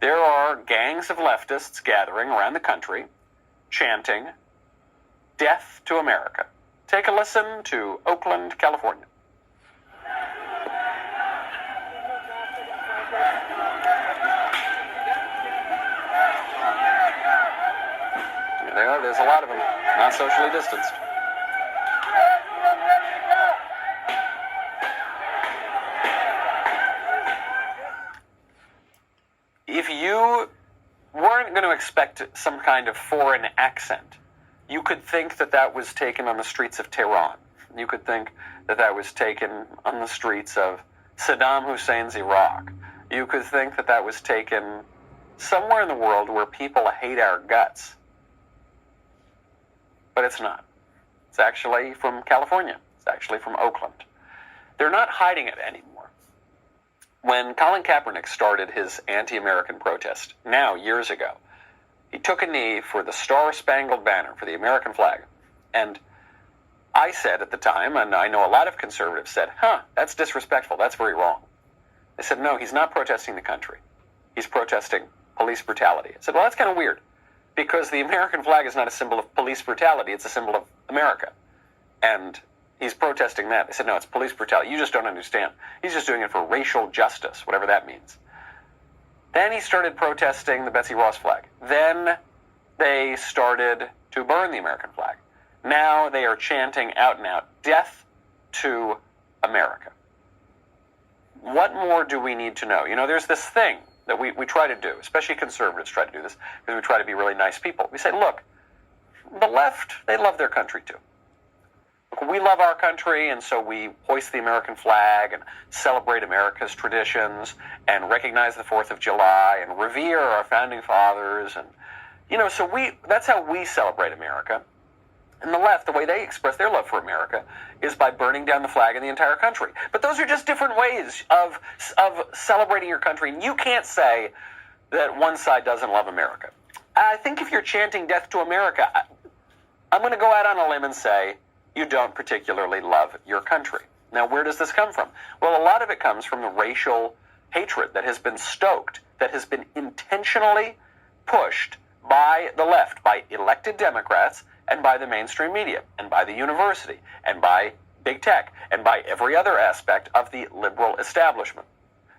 there are gangs of leftists gathering around the country, chanting, "Death to America." Take a listen to Oakland, California. There they are. There's a lot of them, not socially distanced. If you weren't going to expect some kind of foreign accent, you could think that that was taken on the streets of Tehran. You could think that that was taken on the streets of Saddam Hussein's Iraq. You could think that that was taken somewhere in the world where people hate our guts. But it's not. It's actually from California. It's actually from Oakland. They're not hiding it anymore. When Colin Kaepernick started his anti-American protest, now years ago, he took a knee for the Star-Spangled Banner, for the American flag. And I said at the time, and I know a lot of conservatives said, that's disrespectful, that's very wrong. They said, no, he's not protesting the country. He's protesting police brutality. I said, well, that's kind of weird, because the American flag is not a symbol of police brutality, it's a symbol of America. And he's protesting that. They said, no, it's police brutality. You just don't understand. He's just doing it for racial justice, whatever that means. Then he started protesting the Betsy Ross flag. Then they started to burn the American flag. Now they are chanting out and out, "Death to America." What more do we need to know? You know, there's this thing that we try to do, especially conservatives try to do this, because we try to be really nice people. We say, look, the left, they love their country too. We love our country, and so we hoist the American flag and celebrate America's traditions and recognize the 4th of July and revere our founding fathers. And, you know, so that's how we celebrate America. And the left, the way they express their love for America is by burning down the flag in the entire country. But those are just different ways of celebrating your country. And you can't say that one side doesn't love America. I think if you're chanting "Death to America," I'm going to go out on a limb and say, you don't particularly love your country. Now, where does this come from? Well, a lot of it comes from the racial hatred that has been stoked, that has been intentionally pushed by the left, by elected Democrats, and by the mainstream media, and by the university, and by big tech, and by every other aspect of the liberal establishment.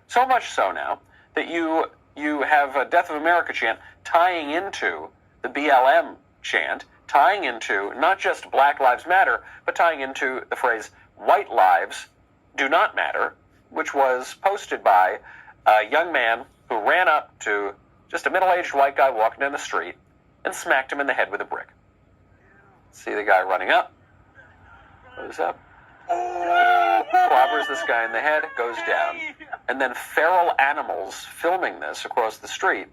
So much so now that you have a Death of America chant tying into the BLM chant, tying into not just Black Lives Matter, but tying into the phrase "white lives do not matter," which was posted by a young man who ran up to just a middle-aged white guy walking down the street and smacked him in the head with a brick. See the guy running up, goes up, clobbers this guy in the head, goes down, and then feral animals filming this across the street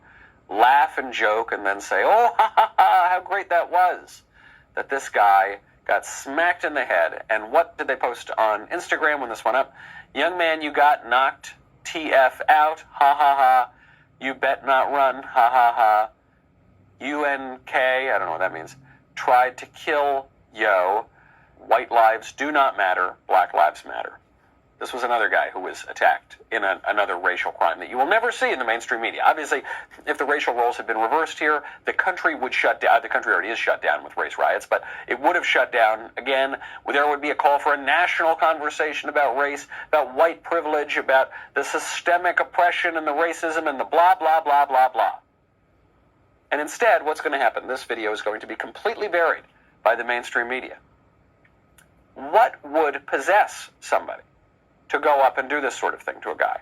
laugh and joke and then say, "Oh, ha, ha, ha, how great that was, that this guy got smacked in the head." And what did they post on Instagram when this went up? "Young man, you got knocked TF out, ha, ha, ha. You bet not run, ha, ha, ha. UNK," I don't know what that means, "tried to kill yo. White lives do not matter, Black lives matter." This was another guy who was attacked in another racial crime that you will never see in the mainstream media. Obviously, if the racial roles had been reversed here, the country would shut down. The country already is shut down with race riots, but it would have shut down again. There would be a call for a national conversation about race, about white privilege, about the systemic oppression and the racism and the blah, blah, blah, blah, blah. And instead, what's going to happen? This video is going to be completely buried by the mainstream media. What would possess somebody to go up and do this sort of thing to a guy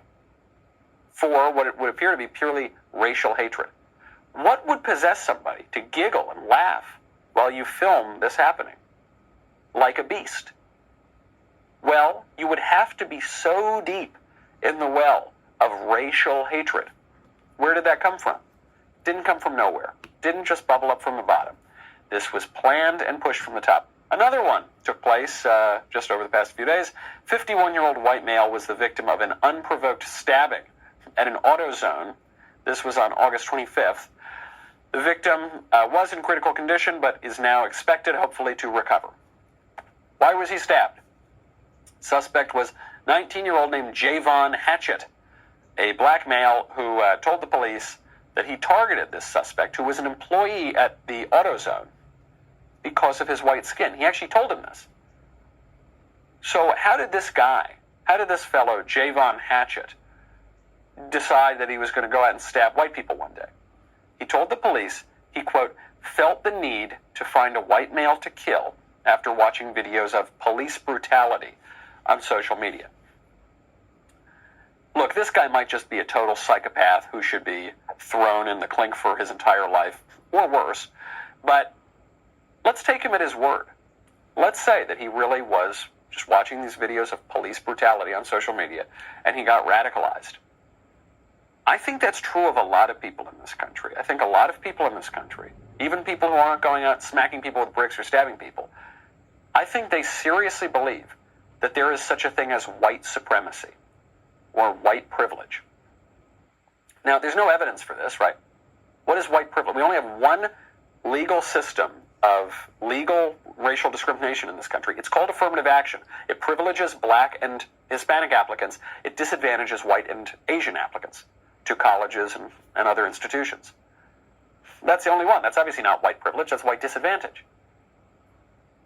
for what it would appear to be purely racial hatred? What would possess somebody to giggle and laugh while you film this happening like a beast? Well, you would have to be so deep in the well of racial hatred. Where did that come from? Didn't come from nowhere. Didn't just bubble up from the bottom. This was planned and pushed from the top. Another one took place just over the past few days. 51-year-old white male was the victim of an unprovoked stabbing at an AutoZone. This was on August 25th. The victim was in critical condition, but is now expected, hopefully, to recover. Why was he stabbed? Suspect was 19-year-old named Javon Hatchett, a black male who told the police that he targeted this suspect who was an employee at the AutoZone because of his white skin. He actually told him this. So how did this fellow, Javon Hatchett, decide that he was going to go out and stab white people one day? He told the police he, quote, felt the need to find a white male to kill after watching videos of police brutality on social media. Look, this guy might just be a total psychopath who should be thrown in the clink for his entire life, or worse, but let's take him at his word. Let's say that he really was just watching these videos of police brutality on social media, and he got radicalized. I think that's true of a lot of people in this country. I think a lot of people in this country, even people who aren't going out smacking people with bricks or stabbing people, I think they seriously believe that there is such a thing as white supremacy or white privilege. Now, there's no evidence for this, right? What is white privilege? We only have one legal system of legal racial discrimination in this country. It's called affirmative action. It privileges black and Hispanic applicants. It disadvantages white and Asian applicants to colleges and other institutions. That's the only one. That's obviously not white privilege. That's white disadvantage.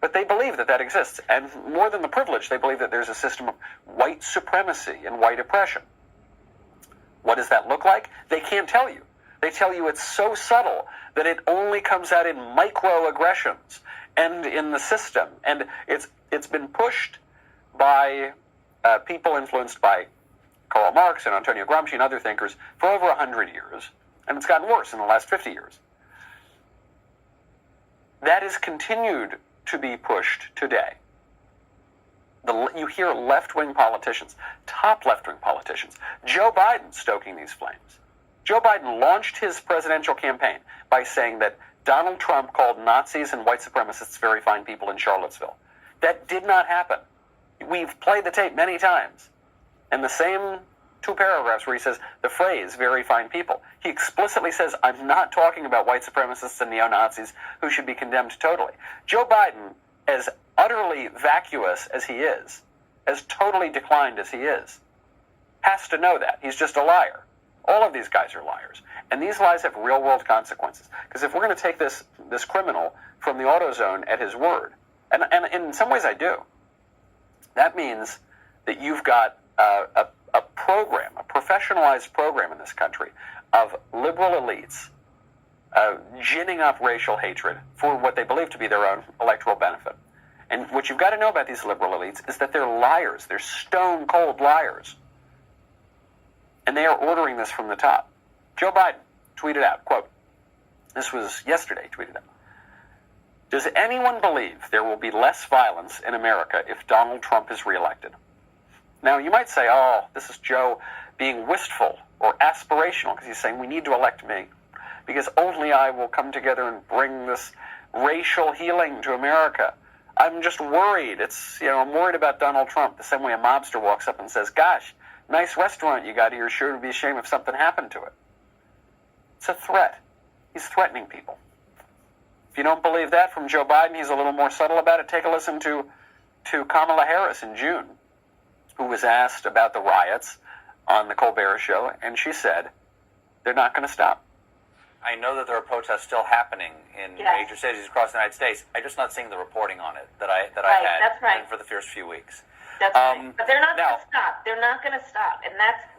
But they believe that that exists. And more than the privilege, they believe that there's a system of white supremacy and white oppression. What does that look like? They can't tell you. They tell you it's so subtle that it only comes out in microaggressions and in the system. And it's been pushed by people influenced by Karl Marx and Antonio Gramsci and other thinkers for over 100 years. And it's gotten worse in the last 50 years. That is continued to be pushed today. You hear left-wing politicians, top left-wing politicians, Joe Biden stoking these flames. Joe Biden launched his presidential campaign by saying that Donald Trump called Nazis and white supremacists very fine people in Charlottesville. That did not happen. We've played the tape many times. And the same two paragraphs where he says the phrase very fine people, he explicitly says, I'm not talking about white supremacists and neo-Nazis who should be condemned totally. Joe Biden, as utterly vacuous as he is, as totally declined as he is, has to know that. He's just a liar. All of these guys are liars. And these lies have real-world consequences. Because if we're going to take this criminal from the AutoZone at his word, and in some ways I do, that means that you've got a program, a professionalized program in this country of liberal elites ginning up racial hatred for what they believe to be their own electoral benefit. And what you've got to know about these liberal elites is that they're liars. They're stone-cold liars. And they are ordering this from the top. Joe Biden tweeted out, quote, this was yesterday, tweeted out, does anyone believe there will be less violence in America if Donald Trump is reelected? Now, you might say, oh, this is Joe being wistful or aspirational because he's saying we need to elect me because only I will come together and bring this racial healing to America. I'm just worried. I'm worried about Donald Trump, the same way a mobster walks up and says, gosh, nice restaurant you got here. Sure would be a shame if something happened to it. It's a threat. He's threatening people. If you don't believe that from Joe Biden, he's a little more subtle about it. Take a listen to Kamala Harris in June, who was asked about the riots on the Colbert Show, and she said, they're not going to stop. I know that there are protests still happening in major cities across the United States. I'm just not seeing the reporting on it that I had that's right. for the first few weeks. That's right. But they're not going to stop. They're not going to stop. And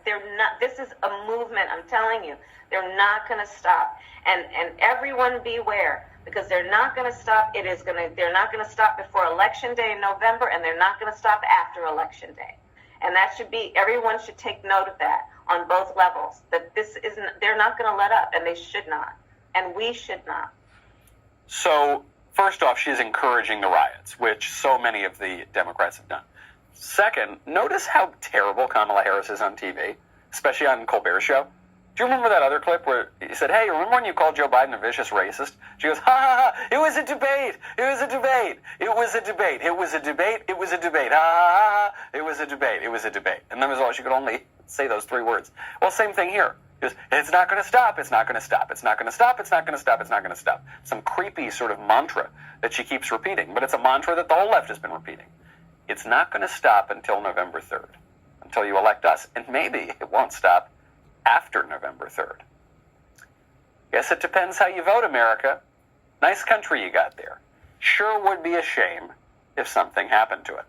they're not. This is a movement, I'm telling you. They're not going to stop. And everyone beware, because they're not going to stop. They're not going to stop before Election Day in November, and they're not going to stop after Election Day. And that should be, everyone should take note of that on both levels, that they're not going to let up, and they should not. And we should not. So, first off, she's encouraging the riots, which so many of the Democrats have done. Second, notice how terrible Kamala Harris is on TV, especially on Colbert Show. Do you remember that other clip where he said, hey, remember when you called Joe Biden a vicious racist? She goes, ha, ha, ha, it was a debate. It was a debate. It was a debate. It was a debate. It was a debate. Ha, ha, ha, it was a debate. It was a debate. And that was all. She could only say those three words. Well, same thing here. She goes, it's not going to stop. It's not going to stop. It's not going to stop. It's not going to stop. It's not going to stop. Some creepy sort of mantra that she keeps repeating. But it's a mantra that the whole left has been repeating. It's not going to stop until November 3rd, until you elect us. And maybe it won't stop after November 3rd. Guess it depends how you vote, America. Nice country you got there. Sure would be a shame if something happened to it.